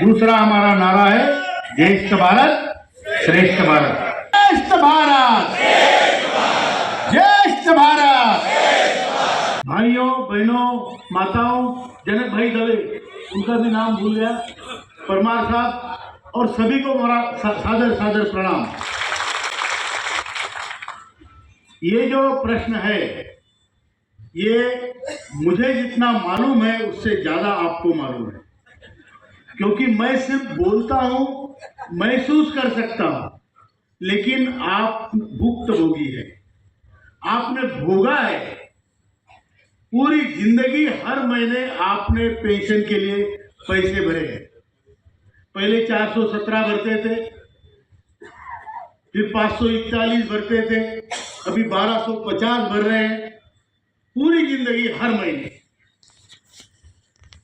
दूसरा हमारा नारा है ज्येष्ठ भारत श्रेष्ठ भारत। ज्येष्ठ भारत, ज्येष्ठ भारत। भाइयों बहनों माताओं, जनक भाई दवे, उनका भी नाम भूल गया, परमार साहब, और सभी को हमारा सादर सादर प्रणाम। ये जो प्रश्न है ये मुझे जितना मालूम है उससे ज्यादा आपको मालूम है, क्योंकि मैं सिर्फ बोलता हूं, महसूस कर सकता हूं, लेकिन आप भुक्तभोगी है, आपने भोगा है। पूरी जिंदगी हर महीने आपने पेंशन के लिए पैसे भरे हैं। पहले 417 भरते थे, फिर 541 भरते थे, अभी 1250 भर रहे हैं पूरी जिंदगी हर महीने,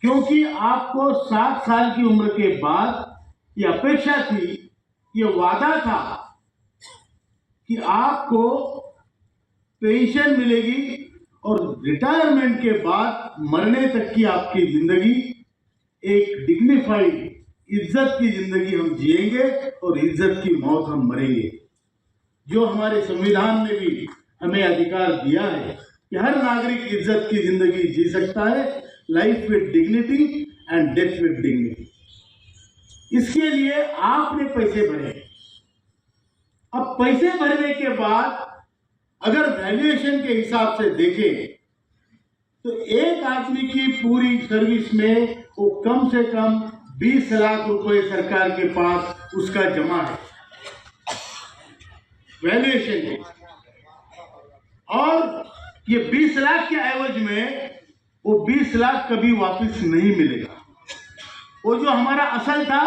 क्योंकि आपको 60 साल की उम्र के बाद ये अपेक्षा थी, ये वादा था कि आपको पेंशन मिलेगी और रिटायरमेंट के बाद मरने तक की आपकी जिंदगी एक डिग्निफाइड इज्जत की जिंदगी हम जिएंगे और इज्जत की मौत हम मरेंगे। जो हमारे संविधान ने भी हमें अधिकार दिया है कि हर नागरिक इज्जत की जिंदगी जी सकता है, life with dignity and death with dignity. इसके लिए आपने पैसे भरे। अब पैसे भरने के बाद अगर वैल्यूएशन के हिसाब से देखें तो एक आदमी की पूरी सर्विस में वो कम से कम 20 लाख रुपए सरकार के पास उसका जमा है वैल्यूएशन में, और ये 20 लाख के एवज में वो 20 लाख कभी वापस नहीं मिलेगा। वो जो हमारा असल था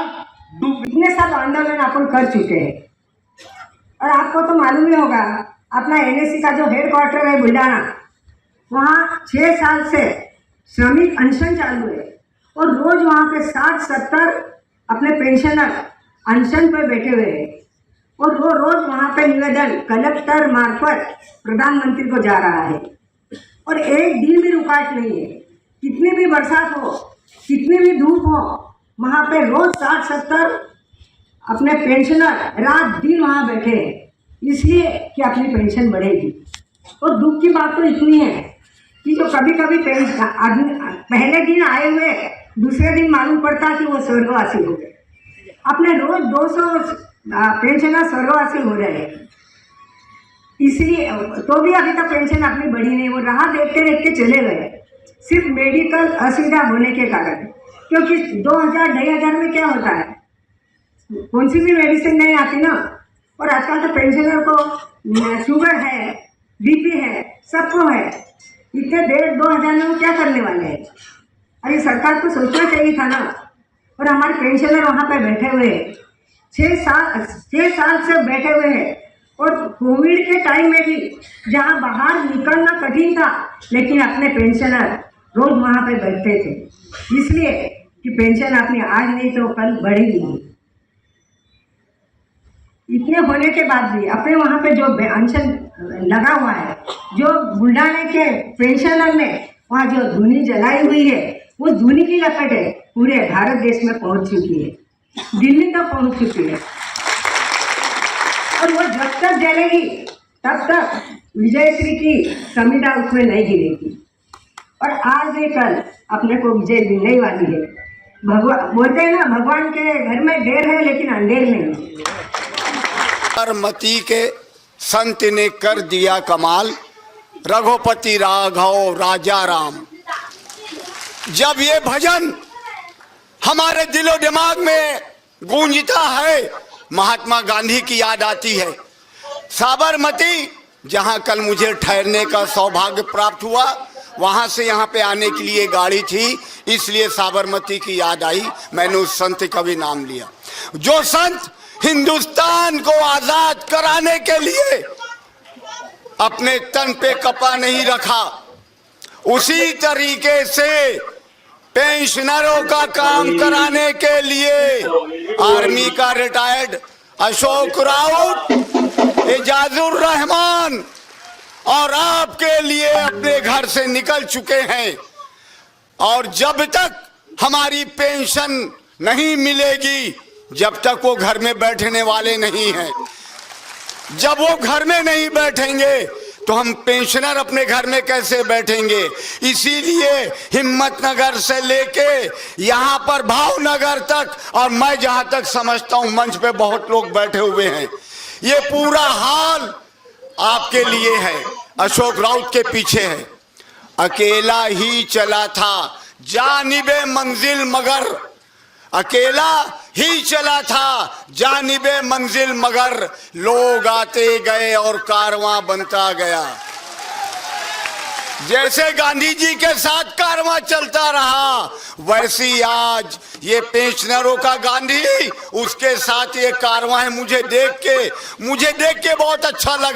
इतने सब आंदोलन अपन कर चुके हैं, और आपको तो मालूम ही होगा अपना एनएससी का जो हेडक्वार्टर है बुल्ढाना, वहाँ 6 साल से श्रमिक अनशन चालू है और रोज वहाँ पे 60-70 अपने पेंशनर अनशन पर बैठे हुए हैं, और वो रोज वहाँ पे निवेदन कलेक्टर मार्फत प्रधानमंत्री को जा रहा है, और एक दिन भी रुकावट नहीं है। कितनी भी बरसात हो, कितनी भी धूप हो, वहाँ पे रोज 60-70 अपने पेंशनर रात दिन वहाँ बैठे हैं, इसलिए कि अपनी पेंशन बढ़ेगी। और दुख की बात तो इतनी है कि जो कभी कभी पहले दिन आए हुए दूसरे दिन मालूम पड़ता कि वो स्वर्गवासी हो गए। अपने रोज 200 पेंशनर स्वर्गवासी हो रहे हैं, इसलिए तो भी अभी तक पेंशन अपनी बढ़ी नहीं, वो राह देखते देखते चले गए सिर्फ मेडिकल असुविधा होने के कारण। क्योंकि 2000-2500 में क्या होता है, कौन सी भी मेडिसिन नहीं आती ना, और आजकल तो पेंशनर को शुगर है, बीपी है, सबको है, इतने 1,500-2,000 में वो क्या करने वाले हैं। अरे सरकार को सोचना चाहिए था ना। और हमारे पेंशनर वहाँ पे बैठे हुए हैं, 6 साल से बैठे हुए हैं, और कोविड के टाइम में भी जहाँ बाहर निकलना कठिन था, लेकिन अपने पेंशनर रोज वहाँ पे बैठते थे, इसलिए कि पेंशन अपनी आज नहीं तो कल बढ़ेगी। इतने होने के बाद भी अपने वहाँ पे जो अनशन लगा हुआ है, जो बुल्ढाने के पेंशनर ने वहाँ जो धुनी जलाई हुई है, वो धुनी की लपट है पूरे भारत देश में पहुँच चुकी है, दिल्ली तक पहुँच चुकी है, और वो जब तक जलेगी तब तक विजयश्री की समिधा उसमें नहीं गिरेगी। और आज नहीं कल अपने को विजय मिलने वाली है। भगवान बोलते हैं ना, भगवान के घर में ढेर है लेकिन अंधेर नहीं। मती के संत ने कर दिया कमाल, रघुपति राघव राजा राम। जब ये भजन हमारे दिलो दिमाग में गूंजता है, महात्मा गांधी की याद आती है। साबरमती, जहां कल मुझे ठहरने का सौभाग्य प्राप्त हुआ, वहां से यहाँ पे आने के लिए गाड़ी थी, इसलिए साबरमती की याद आई। मैंने उस संत का भी नाम लिया, जो संत हिंदुस्तान को आजाद कराने के लिए अपने तन पे कपा नहीं रखा। उसी तरीके से पेंशनरों का काम कराने के लिए आर्मी का रिटायर्ड अशोक राउत, एजाजुर रहमान और आपके लिए अपने घर से निकल चुके हैं। और जब तक हमारी पेंशन नहीं मिलेगी जब तक वो घर में बैठने वाले नहीं हैं। जब वो घर में नहीं बैठेंगे तो हम पेंशनर अपने घर में कैसे बैठेंगे। इसीलिए हिम्मतनगर से लेके यहाँ पर भावनगर तक, और मैं जहां तक समझता हूं मंच पे बहुत लोग बैठे हुए हैं, ये पूरा हाल आपके लिए है, अशोक राउत के पीछे है। अकेला ही चला था जानिबे मंजिल मगर, अकेला ही चला था जानिबे मंजिल मगर, लोग आते गए और कारवां बनता गया। जैसे गांधी जी के साथ कारवां चलता रहा, वैसी आज ये पेंशनरों का गांधी, उसके साथ ये कारवां है। मुझे देख के बहुत अच्छा लगा।